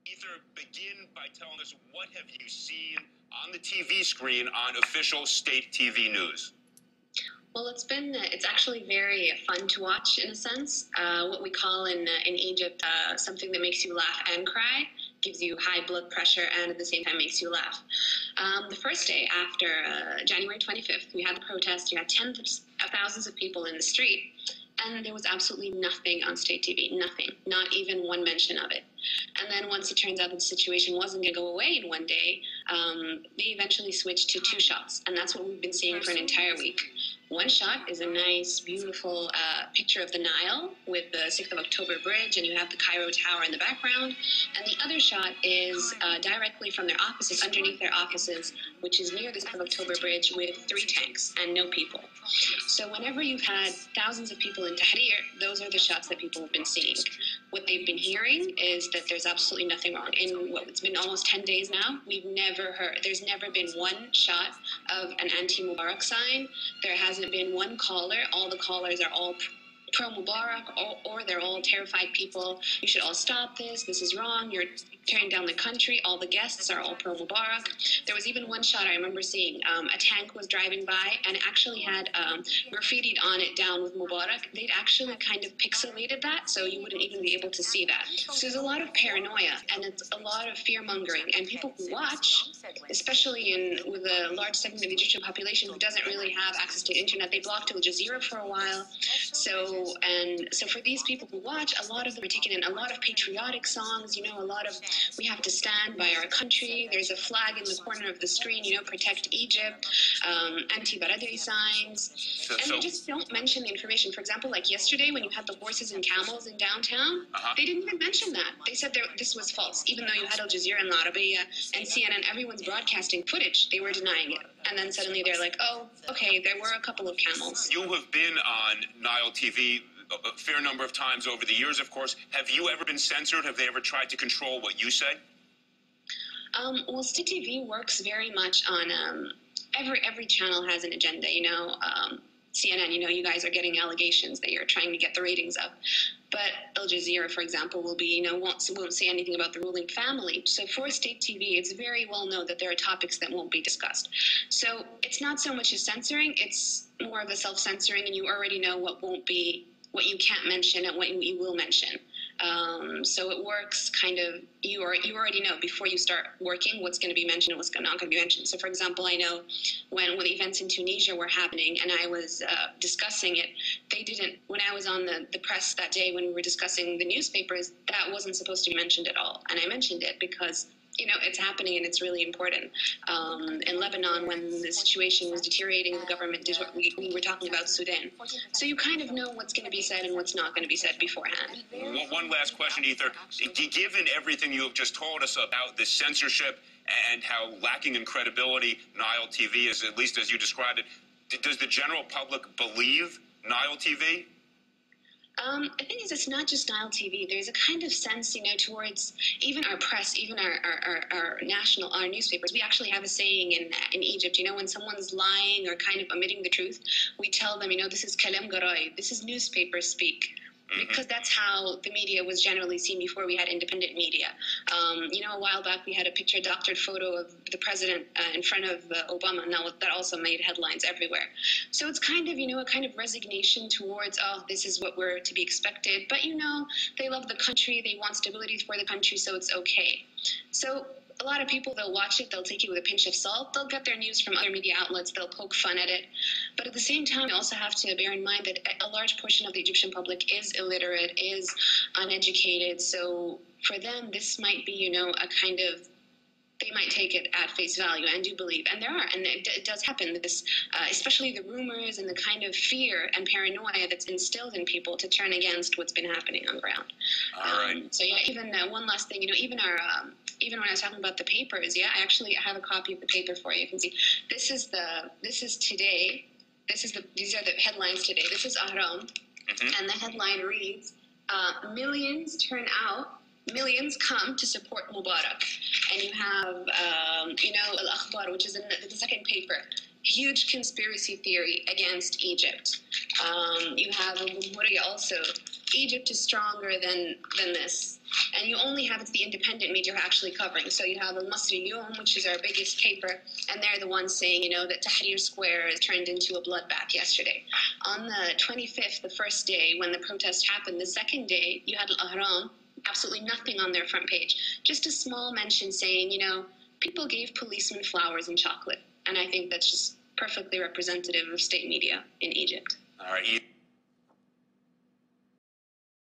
Ethar, begin by telling us what have you seen on the TV screen on official state TV news? Well, it's actually very fun to watch in a sense. What we call in Egypt something that makes you laugh and cry, gives you high blood pressure and at the same time makes you laugh. The first day after January 25th, we had the protest. You had tens of thousands of people in the street, and there was absolutely nothing on state TV, nothing, not even one mention of it. And then once it turns out that the situation wasn't going to go away in one day, they eventually switched to 2 shots, and that's what we've been seeing for an entire week. One shot is a nice, beautiful picture of the Nile with the 6th of October bridge, and you have the Cairo Tower in the background. And the other shot is directly from their offices, underneath their offices, which is near the 6th of October bridge with 3 tanks and no people. So whenever you've had thousands of people in Tahrir, those are the shots that people have been seeing. What they've been hearing is that there's absolutely nothing wrong. In what it's been almost 10 days now, there's never been one shot of an anti-Mubarak sign. There hasn't been one caller. All the callers are all pro-Mubarak, or they're all terrified people. You should all stop this. This is wrong. You're tearing down the country. All the guests are all pro-Mubarak. There was even one shot I remember seeing. A tank was driving by and actually had graffitied on it down with Mubarak. They'd actually kind of pixelated that, so you wouldn't even be able to see that. So there's a lot of paranoia, and it's a lot of fear-mongering. And people who watch, especially with a large segment of the Egyptian population who doesn't really have access to the internet, they blocked Al Jazeera for a while. So for these people who watch, a lot of them are taking in a lot of patriotic songs, a lot of, we have to stand by our country. There's a flag in the corner of the screen, protect Egypt, anti-Baradei signs. And they just don't mention the information. For example, like yesterday when you had the horses and camels in downtown, they didn't even mention that. They said this was false, even though you had Al Jazeera and La Arabiya and CNN, everyone's broadcasting footage. They were denying it. And then suddenly they're like, oh, okay, there were a couple of camels. You have been on Nile TV a fair number of times over the years, of course. Have you ever been censored? Have they ever tried to control what you say? Well, State TV works very much on every channel has an agenda. CNN, you guys are getting allegations that you're trying to get the ratings up. But Al Jazeera, for example, will be, won't say anything about the ruling family. So for state TV, it's very well known that there are topics that won't be discussed. So it's not so much as censoring, it's more of a self-censoring, and you already know what you can't mention and what you will mention. So it works kind of, you already know before you start working what's going to be mentioned and what's not going to be mentioned. So for example, I know when the events in Tunisia were happening and I was discussing it, when I was on the press that day when we were discussing the newspapers, that wasn't supposed to be mentioned at all. And I mentioned it because it's happening and it's really important. In Lebanon, when the situation was deteriorating, the government did what we were talking about Sudan. So you kind of know what's going to be said and what's not going to be said beforehand. One last question, Ethar. Given everything you have just told us about the censorship and how lacking in credibility Nile TV is, at least as you described it, does the general public believe Nile TV? The thing is, it's not just Nile TV. There's a kind of sense, towards even our press, even our newspapers. We actually have a saying in Egypt, when someone's lying or kind of omitting the truth, we tell them, this is kalam garai, this is newspaper speak. Because that's how the media was generally seen before we had independent media. A while back we had a picture, doctored photo of the president in front of Obama. Now that also made headlines everywhere. So it's kind of, a kind of resignation towards, this is what we're to be expected. But they love the country, they want stability for the country, so it's okay. So a lot of people, they'll watch it, they'll take it with a pinch of salt, they'll get their news from other media outlets, they'll poke fun at it. But at the same time, you also have to bear in mind that a large portion of the Egyptian public is illiterate, is uneducated. So for them, this might be, a kind of, they might take it at face value and do believe. And it does happen, this, especially the rumors and the kind of fear and paranoia that's instilled in people to turn against what's been happening on the ground. All right. So yeah, even one last thing, even when I was talking about the papers, I actually have a copy of the paper for you. You can see, these are the headlines today. This is Ahram, and the headline reads, millions turn out, millions come to support Mubarak. And you have, Al-Akhbar, which is in the second paper, huge conspiracy theory against Egypt. You have Al-Jumhuriyya also, Egypt is stronger than this. And you only have the independent media actually covering. So you have Al-Masri Yom, which is our biggest paper, and they're the ones saying, that Tahrir Square turned into a bloodbath yesterday. On the 25th, the first day when the protest happened, the second day, you had Al-Ahram, absolutely nothing on their front page. Just a small mention saying, people gave policemen flowers and chocolate. And I think that's just perfectly representative of state media in Egypt. All right.